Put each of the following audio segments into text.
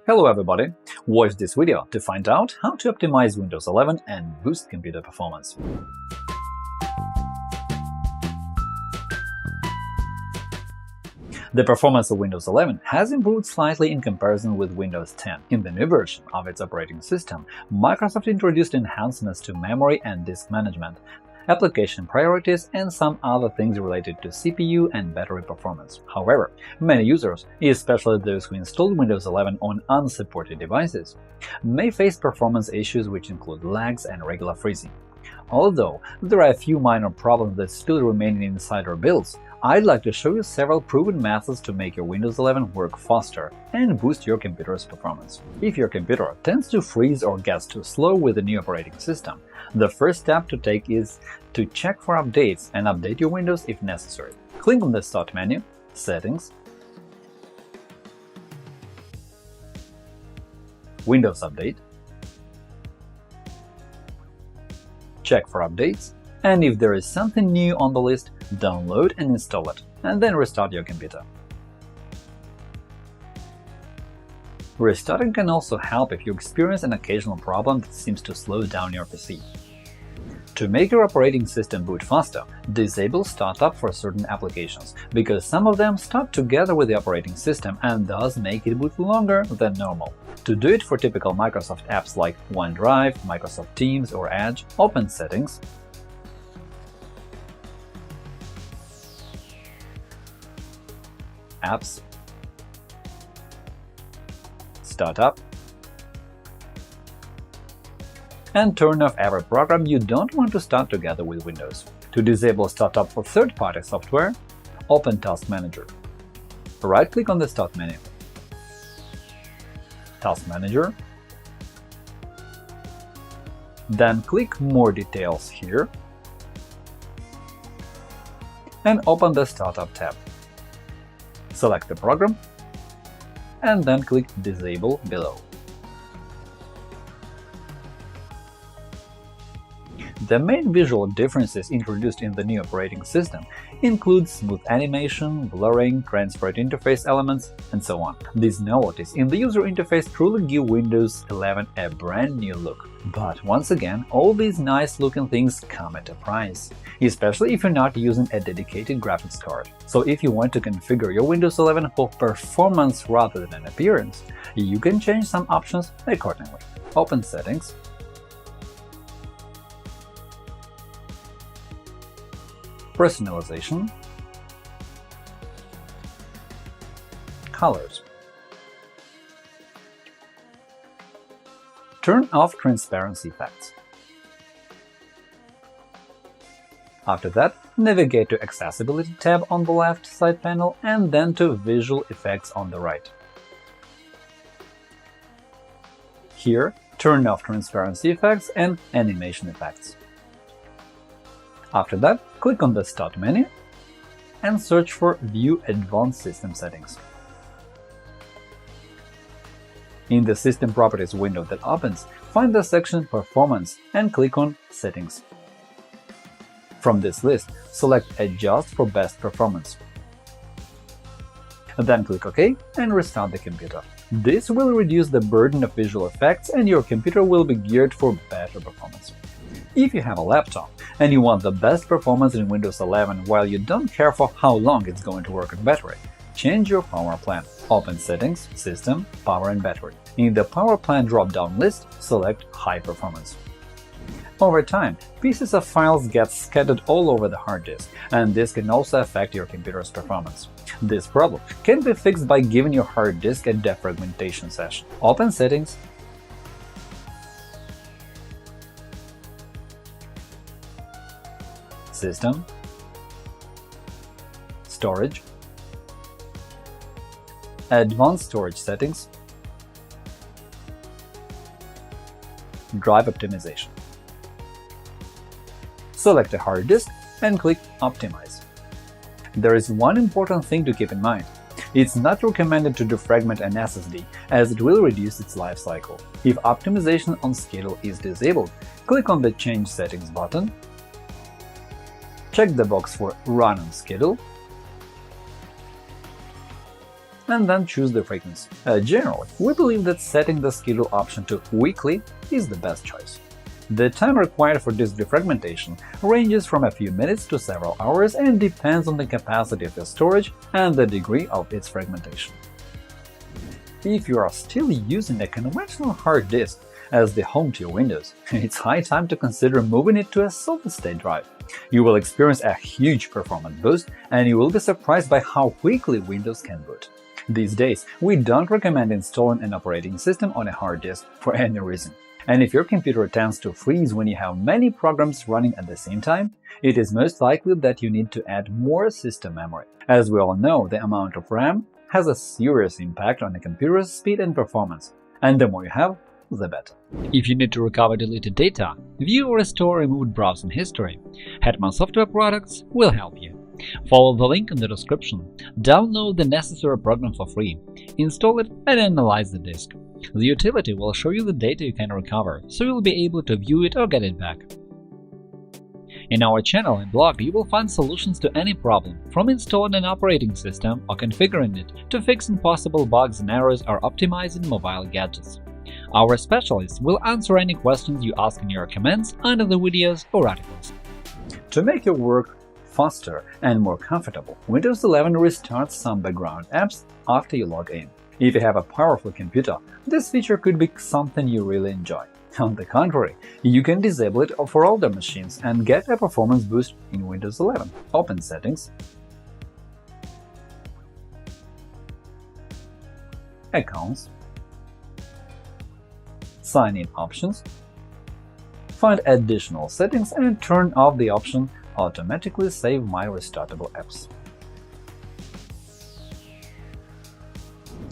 Hello everybody! Watch this video to find out how to optimize Windows 11 and boost computer performance. The performance of Windows 11 has improved slightly in comparison with Windows 10. In the new version of its operating system, Microsoft introduced enhancements to memory and disk management, application priorities, and some other things related to CPU and battery performance. However, many users, especially those who installed Windows 11 on unsupported devices, may face performance issues which include lags and regular freezing. Although there are a few minor problems that still remain in insider builds, I'd like to show you several proven methods to make your Windows 11 work faster and boost your computer's performance. If your computer tends to freeze or gets too slow with the new operating system, the first step to take is to check for updates and update your Windows if necessary. Click on the Start menu, Settings, Windows Update, check for updates, and if there is something new on the list, download and install it, and then restart your computer. Restarting can also help if you experience an occasional problem that seems to slow down your PC. To make your operating system boot faster, disable startup for certain applications, because some of them start together with the operating system and thus make it boot longer than normal. To do it for typical Microsoft apps like OneDrive, Microsoft Teams, or Edge, open Settings, Apps, Startup, and turn off every program you don't want to start together with Windows. To disable startup for third-party software, open Task Manager. Right-click on the Start menu, Task Manager, then click More Details here, and open the Startup tab. Select the program, and then click Disable below. The main visual differences introduced in the new operating system include smooth animation, blurring, transparent interface elements, and so on. These novelties in the user interface truly give Windows 11 a brand new look. But once again, all these nice-looking things come at a price, especially if you're not using a dedicated graphics card. So if you want to configure your Windows 11 for performance rather than appearance, you can change some options accordingly. Open Settings, Personalization, Colors. Turn off transparency effects. After that, navigate to Accessibility tab on the left side panel and then to Visual Effects on the right. Here, turn off transparency effects and animation effects. After that, click on the Start menu and search for View Advanced System Settings. In the System Properties window that opens, find the section Performance and click on Settings. From this list, select Adjust for best performance. Then click OK and restart the computer. This will reduce the burden of visual effects and your computer will be geared for better performance. If you have a laptop and you want the best performance in Windows 11 while you don't care for how long it's going to work on battery, change your power plan. Open Settings, System, Power and Battery. In the Power Plan drop-down list, select High Performance. Over time, pieces of files get scattered all over the hard disk, and this can also affect your computer's performance. This problem can be fixed by giving your hard disk a defragmentation session. Open Settings, System, Storage, Advanced Storage Settings, Drive Optimization. Select a hard disk and click Optimize. There is one important thing to keep in mind. It's not recommended to defragment an SSD, as it will reduce its life cycle. If optimization on schedule is disabled, click on the Change Settings button, check the box for Run on Schedule, and then choose the frequency. Generally, we believe that setting the schedule option to weekly is the best choice. The time required for disk defragmentation ranges from a few minutes to several hours and depends on the capacity of your storage and the degree of its fragmentation. If you are still using a conventional hard disk as the home to your Windows, it's high time to consider moving it to a solid-state drive. You will experience a huge performance boost, and you will be surprised by how quickly Windows can boot. These days, we don't recommend installing an operating system on a hard disk for any reason. And if your computer tends to freeze when you have many programs running at the same time, it is most likely that you need to add more system memory. As we all know, the amount of RAM has a serious impact on a computer's speed and performance, and the more you have, the better. If you need to recover deleted data, view or restore removed browsing history, Hetman Software Products will help you. Follow the link in the description, download the necessary program for free, install it and analyze the disk. The utility will show you the data you can recover, so you'll be able to view it or get it back. In our channel and blog, you will find solutions to any problem, from installing an operating system or configuring it to fixing possible bugs and errors or optimizing mobile gadgets. Our specialists will answer any questions you ask in your comments under the videos or articles. To make your work faster and more comfortable, Windows 11 restarts some background apps after you log in. If you have a powerful computer, this feature could be something you really enjoy. On the contrary, you can disable it for older machines and get a performance boost in Windows 11. Open Settings, Accounts, Sign-in options, find Additional settings and turn off the option Automatically Save My Restartable Apps.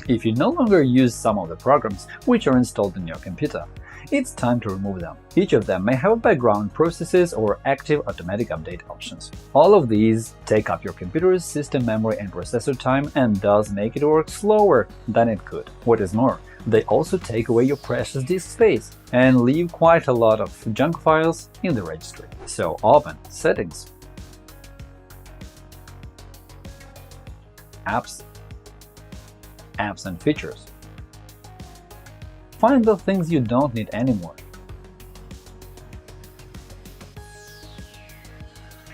If you no longer use some of the programs which are installed in your computer, it's time to remove them. Each of them may have background processes or active automatic update options. All of these take up your computer's system memory and processor time and does make it work slower than it could. What is more, they also take away your precious disk space and leave quite a lot of junk files in the registry. So open Settings, Apps and Features. Find the things you don't need anymore.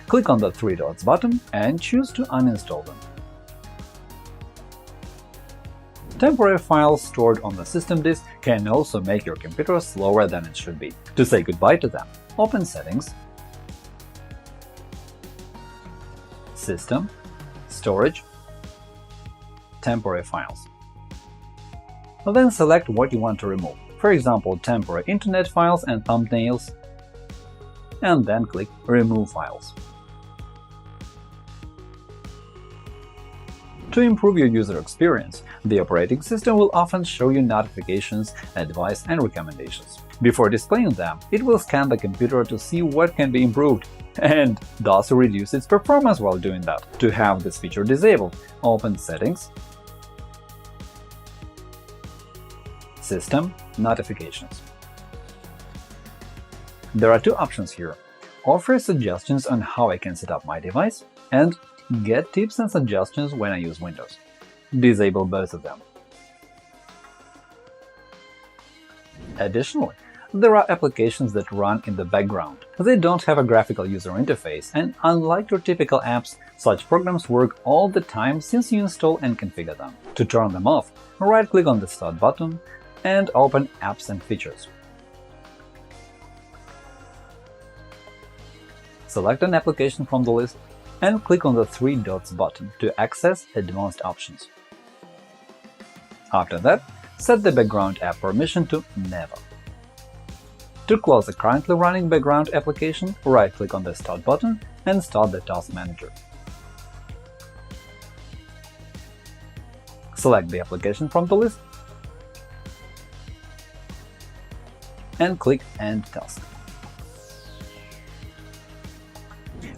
Click on the three dots button and choose to uninstall them. Temporary files stored on the system disk can also make your computer slower than it should be. To say goodbye to them, open Settings, System, Storage, Temporary files. Then select what you want to remove, for example, temporary internet files and thumbnails, and then click Remove Files. To improve your user experience, the operating system will often show you notifications, advice, and recommendations. Before displaying them, it will scan the computer to see what can be improved, and thus reduce its performance while doing that. To have this feature disabled, open Settings, System, Notifications. There are two options here: Offer suggestions on how I can set up my device, and Get tips and suggestions when I use Windows. Disable both of them. Additionally, there are applications that run in the background. They don't have a graphical user interface, and unlike your typical apps, such programs work all the time since you install and configure them. To turn them off, right-click on the Start button and open Apps and Features. Select an application from the list and click on the three dots button to access Advanced Options. After that, set the background app permission to Never. To close the currently running background application, right-click on the Start button and start the Task Manager. Select the application from the list and click End Task.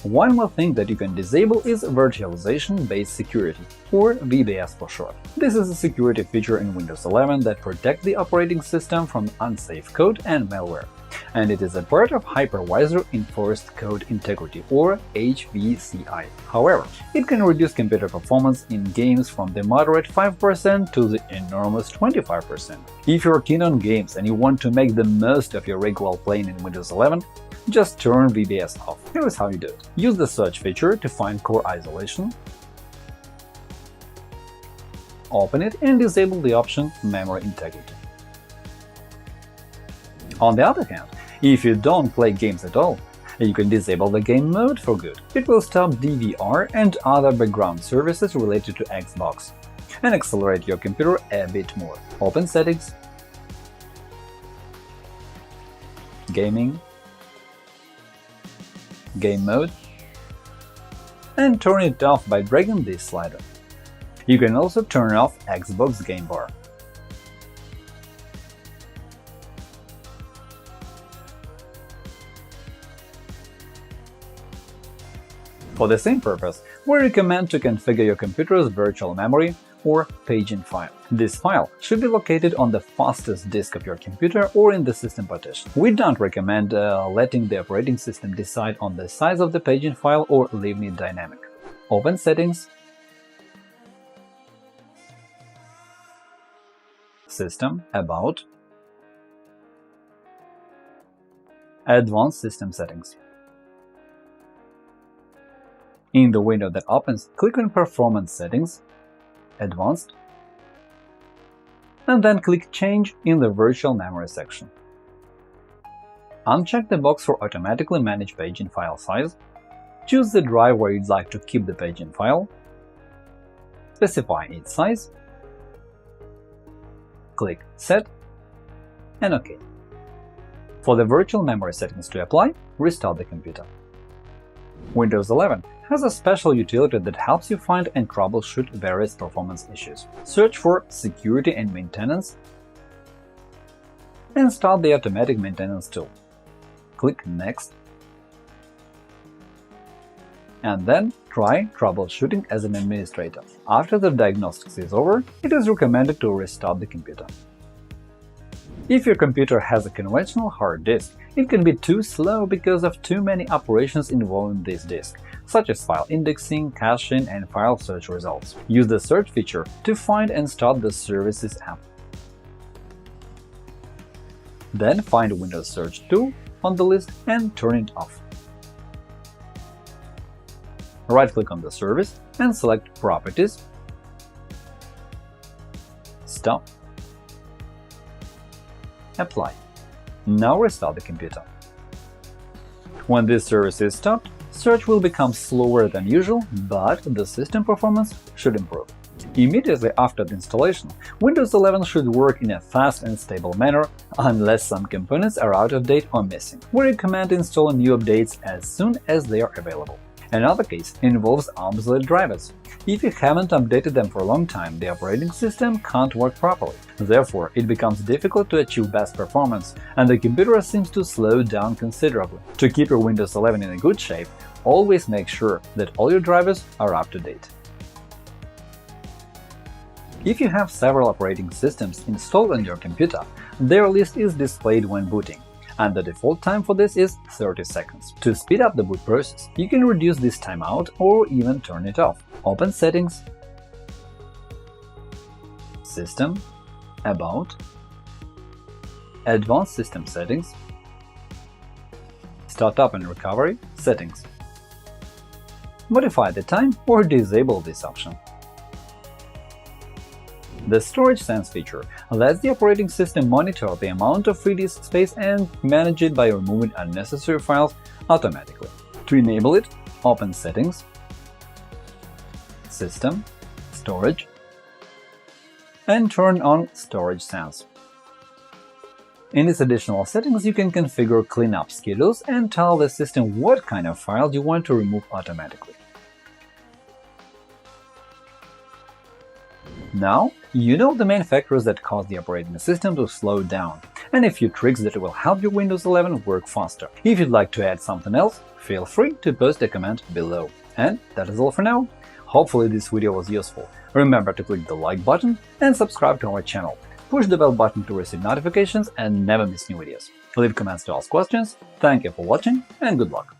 One more thing that you can disable is Virtualization-based security, or VBS for short. This is a security feature in Windows 11 that protects the operating system from unsafe code and malware, and it is a part of Hypervisor Enforced Code Integrity, or HVCI. However, it can reduce computer performance in games from the moderate 5% to the enormous 25%. If you're keen on games and you want to make the most of your rig while playing in Windows 11, just turn VBS off. Here is how you do it. Use the search feature to find core isolation, open it and disable the option Memory Integrity. On the other hand, if you don't play games at all, you can disable the game mode for good. It will stop DVR and other background services related to Xbox and accelerate your computer a bit more. Open Settings, Gaming, Game Mode, and turn it off by dragging this slider. You can also turn off Xbox Game Bar. For the same purpose, we recommend to configure your computer's virtual memory or paging file. This file should be located on the fastest disk of your computer or in the system partition. We don't recommend letting the operating system decide on the size of the paging file or leaving it dynamic. Open Settings, System, About, Advanced System Settings. In the window that opens, click on Performance Settings, Advanced, and then click Change in the Virtual Memory section. Uncheck the box for Automatically Manage Paging File Size, choose the drive where you'd like to keep the paging file, specify its size, click Set, and OK. For the virtual memory settings to apply, restart the computer. Windows 11 has a special utility that helps you find and troubleshoot various performance issues. Search for Security and Maintenance and start the Automatic Maintenance tool. Click Next, and then try troubleshooting as an administrator. After the diagnostics is over, it is recommended to restart the computer. If your computer has a conventional hard disk, it can be too slow because of too many operations involving this disk, such as file indexing, caching, and file search results. Use the search feature to find and start the Services app. Then find Windows Search tool on the list and turn it off. Right-click on the service and select Properties, Stop, Apply. Now restart the computer. When this service is stopped, search will become slower than usual, but the system performance should improve. Immediately after the installation, Windows 11 should work in a fast and stable manner unless some components are out of date or missing. We recommend installing new updates as soon as they are available. Another case involves obsolete drivers. If you haven't updated them for a long time, the operating system can't work properly. Therefore, it becomes difficult to achieve best performance, and the computer seems to slow down considerably. To keep your Windows 11 in a good shape, always make sure that all your drivers are up to date. If you have several operating systems installed on your computer, their list is displayed when booting, and the default time for this is 30 seconds. To speed up the boot process, you can reduce this timeout or even turn it off. Open Settings, System, About, Advanced System Settings, Startup and Recovery Settings. Modify the time or disable this option. The Storage Sense feature lets the operating system monitor the amount of free disk space and manage it by removing unnecessary files automatically. To enable it, open Settings, System, Storage, and turn on Storage Sense. In these additional settings, you can configure cleanup schedules and tell the system what kind of files you want to remove automatically. Now, you know the main factors that cause the operating system to slow down, and a few tricks that will help your Windows 11 work faster. If you'd like to add something else, feel free to post a comment below. And that is all for now. Hopefully this video was useful. Remember to click the like button and subscribe to our channel. Push the bell button to receive notifications and never miss new videos. Leave comments to ask questions. Thank you for watching and good luck!